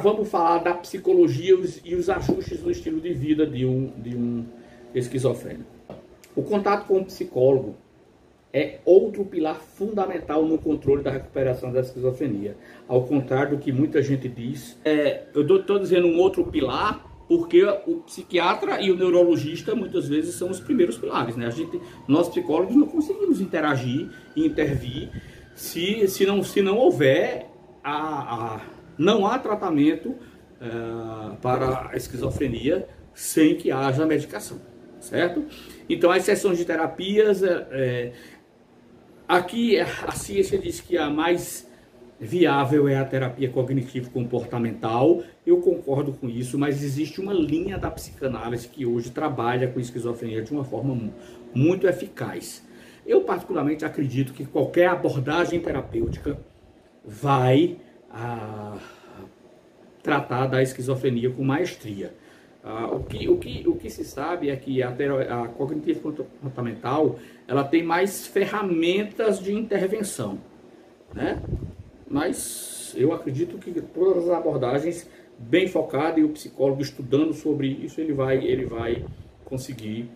vamos falar da psicologia e os ajustes no estilo de vida de um esquizofrênico. O contato com o psicólogo é outro pilar fundamental no controle da recuperação da esquizofrenia. Ao contrário do que muita gente diz, eu estou dizendo um outro pilar porque o psiquiatra e o neurologista muitas vezes são os primeiros pilares, né? Nós psicólogos não conseguimos interagir e intervir se não houver não há tratamento para a esquizofrenia sem que haja medicação, certo? Então as sessões de terapias, aqui a ciência diz que a mais viável é a terapia cognitivo-comportamental. Eu concordo com isso, mas existe uma linha da psicanálise que hoje trabalha com esquizofrenia de uma forma muito eficaz. Eu particularmente acredito que qualquer abordagem terapêutica vai tratar da esquizofrenia com maestria. O que se sabe é que a cognitivo-comportamental ela tem mais ferramentas de intervenção, né? Mas eu acredito que todas as abordagens bem focadas e o psicólogo estudando sobre isso, ele vai conseguir.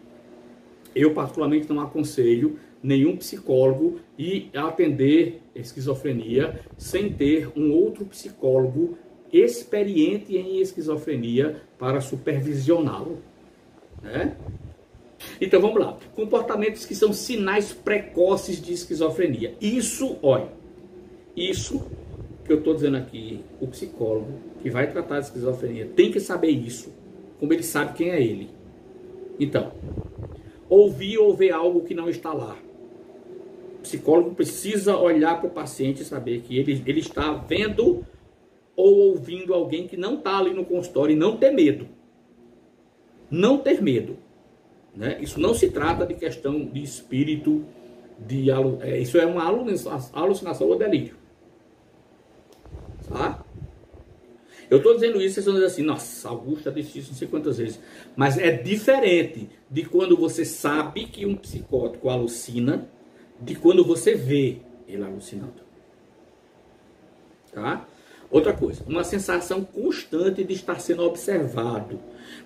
Eu particularmente não aconselho nenhum psicólogo ir atender esquizofrenia sem ter um outro psicólogo experiente em esquizofrenia para supervisioná-lo, né? Então vamos lá. Comportamentos que são sinais precoces de esquizofrenia. Isso que eu estou dizendo aqui, o psicólogo que vai tratar de esquizofrenia tem que saber isso, como ele sabe quem é ele. Então, ouvir ou ver algo que não está lá. O psicólogo precisa olhar para o paciente e saber que ele está vendo ou ouvindo alguém que não está ali no consultório e não ter medo. Não ter medo, né? Isso não se trata de questão de espírito, isso é uma alucinação ou delírio. Tá? Eu estou dizendo isso, vocês vão dizer assim, nossa, Augusto já disse isso não sei quantas vezes. Mas é diferente de quando você sabe que um psicótico alucina, de quando você vê ele alucinando. Tá? Outra coisa, uma sensação constante de estar sendo observado.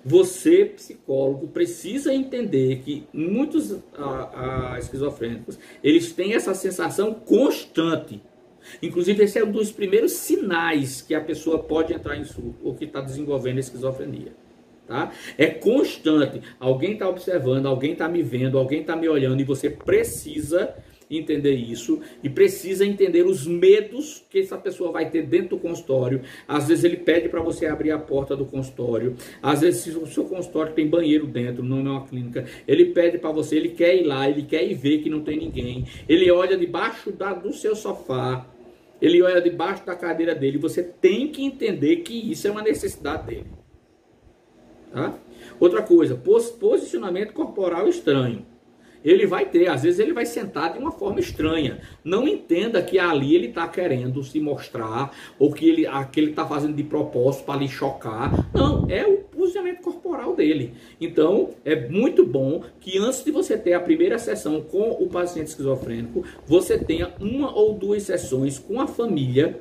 Você, psicólogo, precisa entender que muitos esquizofrênicos, eles têm essa sensação constante. Inclusive, esse é um dos primeiros sinais que a pessoa pode entrar em surto ou que está desenvolvendo esquizofrenia. Tá? É constante. Alguém está observando, alguém está me vendo, alguém está me olhando e você precisa entender isso e precisa entender os medos que essa pessoa vai ter dentro do consultório. Às vezes ele pede para você abrir a porta do consultório. Às vezes, se o seu consultório tem banheiro dentro, não é uma clínica, ele pede para você, ele quer ir lá, ele quer ir ver que não tem ninguém. Ele olha debaixo do seu sofá, ele olha debaixo da cadeira dele. Você tem que entender que isso é uma necessidade dele. Tá? Outra coisa, posicionamento corporal estranho. Ele vai ter, às vezes ele vai sentar de uma forma estranha. Não entenda que ali ele está querendo se mostrar ou que ele está fazendo de propósito para lhe chocar. Não, é o posicionamento corporal dele. Então, é muito bom que antes de você ter a primeira sessão com o paciente esquizofrênico, você tenha uma ou duas sessões com a família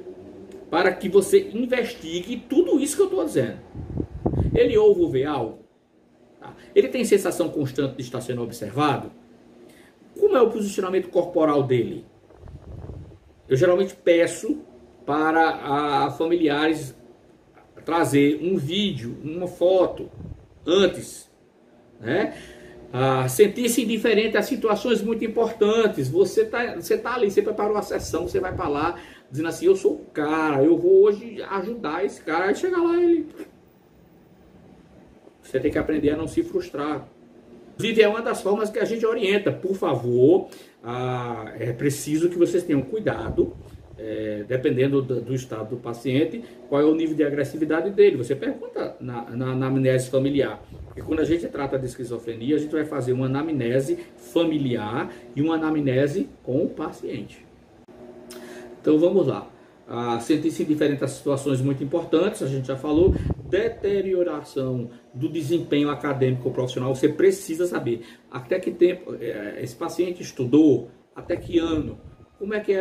para que você investigue tudo isso que eu estou dizendo. Ele ouve ou vê algo? Tá? Ele tem sensação constante de estar sendo observado? Como é o posicionamento corporal dele? Eu geralmente peço para familiares trazer um vídeo, uma foto antes, né? Sentir-se indiferente a situações muito importantes. Você tá ali, você preparou a sessão, você vai para lá dizendo assim, eu sou o cara, eu vou hoje ajudar esse cara. Aí chega lá ele... Você tem que aprender a não se frustrar. Inclusive, é uma das formas que a gente orienta. Por favor, é preciso que vocês tenham cuidado, dependendo do estado do paciente, qual é o nível de agressividade dele. Você pergunta na anamnese familiar. Porque quando a gente trata de esquizofrenia, a gente vai fazer uma anamnese familiar e uma anamnese com o paciente. Então, vamos lá. Sentir-se indiferente a situações muito importantes, a gente já falou. Deterioração do desempenho acadêmico ou profissional, você precisa saber até que tempo esse paciente estudou, até que ano, como é que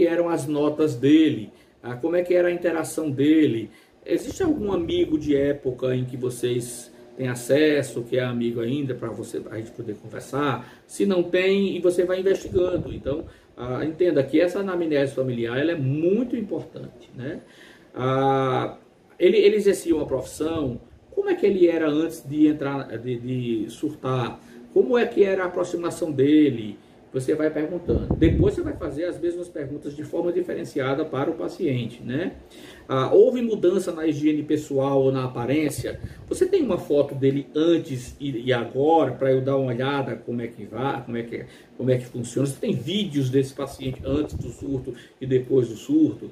eram as notas dele, como é que era a interação dele. Existe algum amigo de época em que vocês têm acesso, que é amigo ainda, para a gente poder conversar? Se não tem, e você vai investigando. Então, entenda que essa anamnese familiar ela é muito importante, né? Ele exercia uma profissão. Como é que ele era antes de entrar, de surtar? Como é que era a aproximação dele? Você vai perguntando. Depois você vai fazer as mesmas perguntas de forma diferenciada para o paciente, né? Houve mudança na higiene pessoal ou na aparência? Você tem uma foto dele antes e agora para eu dar uma olhada como é que vai, como é que funciona? Você tem vídeos desse paciente antes do surto e depois do surto?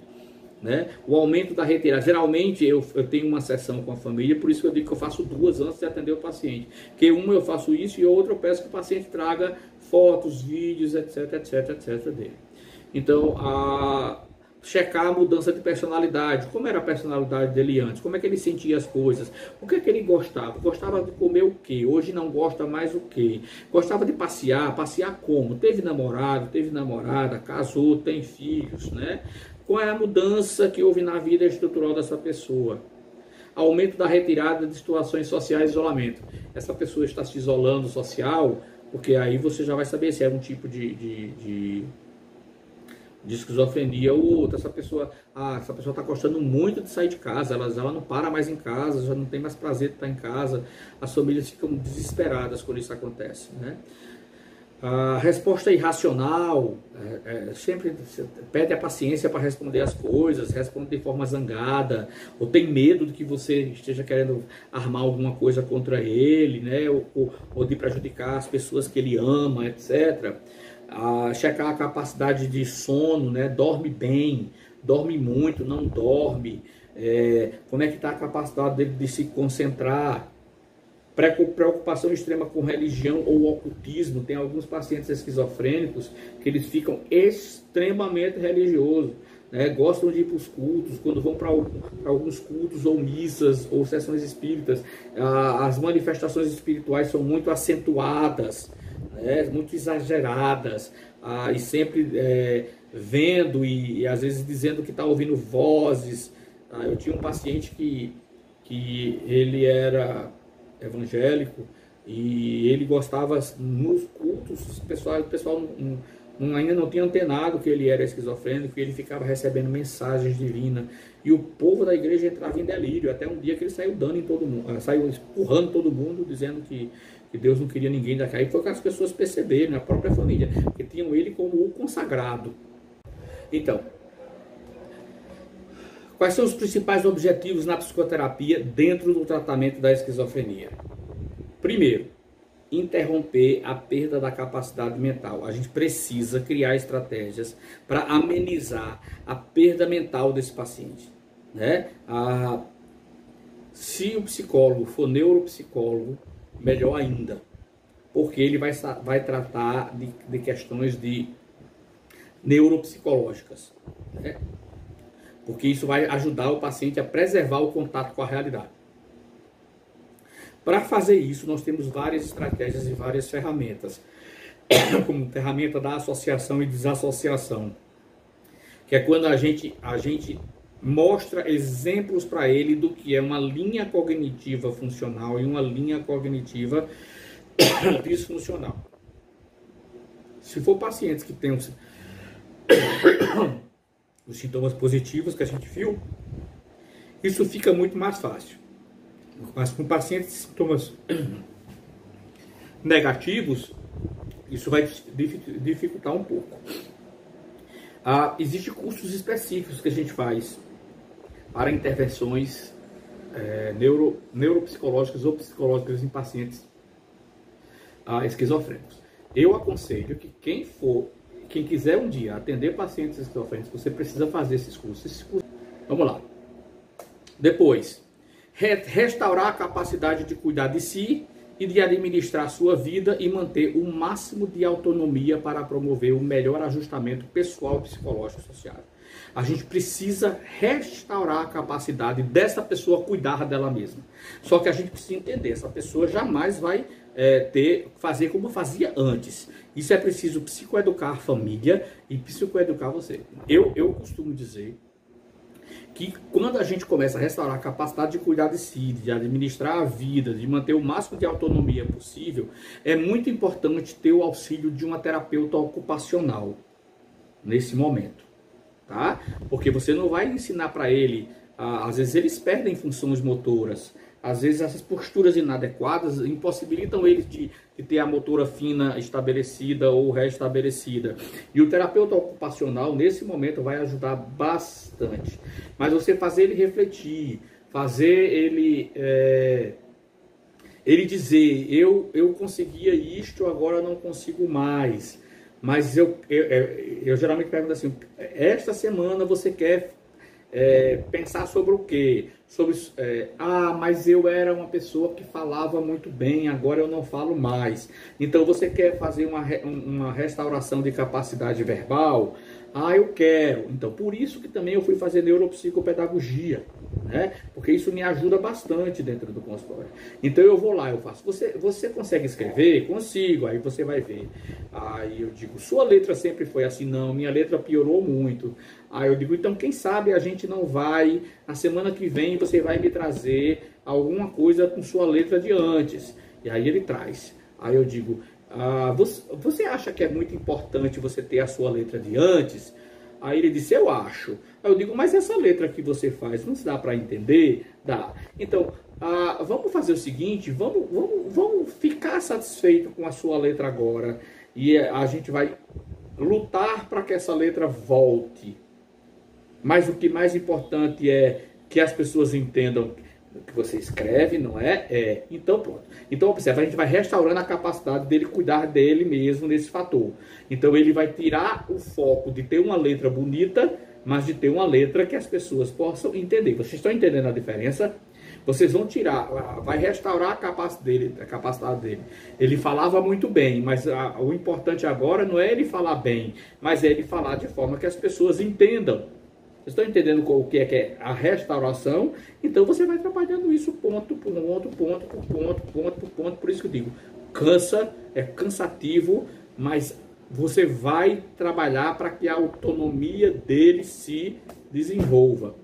Né? O aumento da retirada. Geralmente eu tenho uma sessão com a família, por isso que eu digo que eu faço 2 antes de atender o paciente. Que uma eu faço isso e outra eu peço que o paciente traga fotos, vídeos, etc, etc, etc dele. Então, checar a mudança de personalidade. Como era a personalidade dele antes? Como é que ele sentia as coisas? O que é que ele gostava? Gostava de comer o quê? Hoje não gosta mais o quê? Gostava de passear? Passear como? Teve namorado, teve namorada, casou, tem filhos, né? Qual é a mudança que houve na vida estrutural dessa pessoa? Aumento da retirada de situações sociais e isolamento. Essa pessoa está se isolando social, porque aí você já vai saber se é um tipo de esquizofrenia ou outra. Essa pessoa está gostando muito de sair de casa, ela não para mais em casa, já não tem mais prazer de estar em casa. As famílias ficam desesperadas quando isso acontece, né? A resposta irracional, sempre perde a paciência para responder as coisas, responde de forma zangada, ou tem medo de que você esteja querendo armar alguma coisa contra ele, né? ou de prejudicar as pessoas que ele ama, etc. Checar a capacidade de sono, né? Dorme bem, dorme muito, não dorme, como é que está a capacidade dele de se concentrar. Preocupação extrema com religião ou ocultismo. Tem alguns pacientes esquizofrênicos que eles ficam extremamente religiosos, né? Gostam de ir para os cultos, quando vão para alguns cultos ou missas ou sessões espíritas, as manifestações espirituais são muito acentuadas, né? Muito exageradas, e sempre vendo e às vezes dizendo que está ouvindo vozes. Eu tinha um paciente que ele era evangélico e ele gostava nos cultos, o pessoal ainda não tinha antenado que ele era esquizofrênico, e ele ficava recebendo mensagens divinas e o povo da igreja entrava em delírio, até um dia que ele saiu dando em todo mundo, saiu empurrando todo mundo, dizendo que Deus não queria ninguém daqui. Aí foi que as pessoas perceberam, a própria família, que tinham ele como o consagrado. Então, quais são os principais objetivos na psicoterapia dentro do tratamento da esquizofrenia? Primeiro, interromper a perda da capacidade mental. A gente precisa criar estratégias para amenizar a perda mental desse paciente, né? Se o psicólogo for neuropsicólogo, melhor ainda, porque ele vai tratar de questões de neuropsicológicas, né? Porque isso vai ajudar o paciente a preservar o contato com a realidade. Para fazer isso, nós temos várias estratégias e várias ferramentas, como ferramenta da associação e desassociação, que é quando a gente mostra exemplos para ele do que é uma linha cognitiva funcional e uma linha cognitiva disfuncional. Se for pacientes que têm os sintomas positivos que a gente viu, isso fica muito mais fácil. Mas com pacientes de sintomas negativos, isso vai dificultar um pouco. Existem cursos específicos que a gente faz para intervenções neuropsicológicas ou psicológicas em pacientes esquizofrênicos. Eu aconselho que quem quiser um dia atender pacientes esquizofrênicos, você precisa fazer esses cursos. Vamos lá. Depois, restaurar a capacidade de cuidar de si e de administrar a sua vida e manter o máximo de autonomia para promover o melhor ajustamento pessoal, psicológico e social. A gente precisa restaurar a capacidade dessa pessoa cuidar dela mesma. Só que a gente precisa entender, essa pessoa jamais vai fazer como fazia antes. Isso é preciso psicoeducar a família e psicoeducar você. Eu costumo dizer que quando a gente começa a restaurar a capacidade de cuidar de si, de administrar a vida, de manter o máximo de autonomia possível, é muito importante ter o auxílio de uma terapeuta ocupacional nesse momento, tá? Porque você não vai ensinar para ele, às vezes eles perdem funções motoras, às vezes essas posturas inadequadas impossibilitam eles de ter a motora fina estabelecida ou restabelecida. E o terapeuta ocupacional, nesse momento, vai ajudar bastante. Mas você fazer ele refletir, fazer ele dizer, eu conseguia isto, agora não consigo mais. Mas eu geralmente pergunto assim, esta semana você quer pensar sobre o quê? Sobre, mas eu era uma pessoa que falava muito bem, agora eu não falo mais. Então você quer fazer uma restauração de capacidade verbal? Eu quero. Então por isso que também eu fui fazer neuropsicopedagogia, né? Porque isso me ajuda bastante dentro do consultório. Então eu vou lá, eu faço. Você consegue escrever? Consigo. Aí você vai ver. Aí eu digo, sua letra sempre foi assim? Não, minha letra piorou muito. Aí eu digo, então quem sabe a gente não vai, na semana que vem você vai me trazer alguma coisa com sua letra de antes. E aí ele traz. Aí eu digo, você acha que é muito importante você ter a sua letra de antes? Aí ele disse, eu acho. Aí eu digo, mas essa letra que você faz, não se dá para entender? Dá. Então, vamos fazer o seguinte, vamos ficar satisfeito com a sua letra agora. E a gente vai lutar para que essa letra volte. Mas o que mais importante é que as pessoas entendam o que você escreve, não é? Então, pronto. Então, observa, a gente vai restaurando a capacidade dele cuidar dele mesmo nesse fator. Então, ele vai tirar o foco de ter uma letra bonita, mas de ter uma letra que as pessoas possam entender. Vocês estão entendendo a diferença? Vocês vão tirar, vai restaurar a capacidade dele. Ele falava muito bem, mas o importante agora não é ele falar bem, mas é ele falar de forma que as pessoas entendam. Vocês estão entendendo o que é a restauração? Então você vai trabalhando isso ponto por ponto. Por isso que eu digo, cansa, é cansativo, mas você vai trabalhar para que a autonomia dele se desenvolva.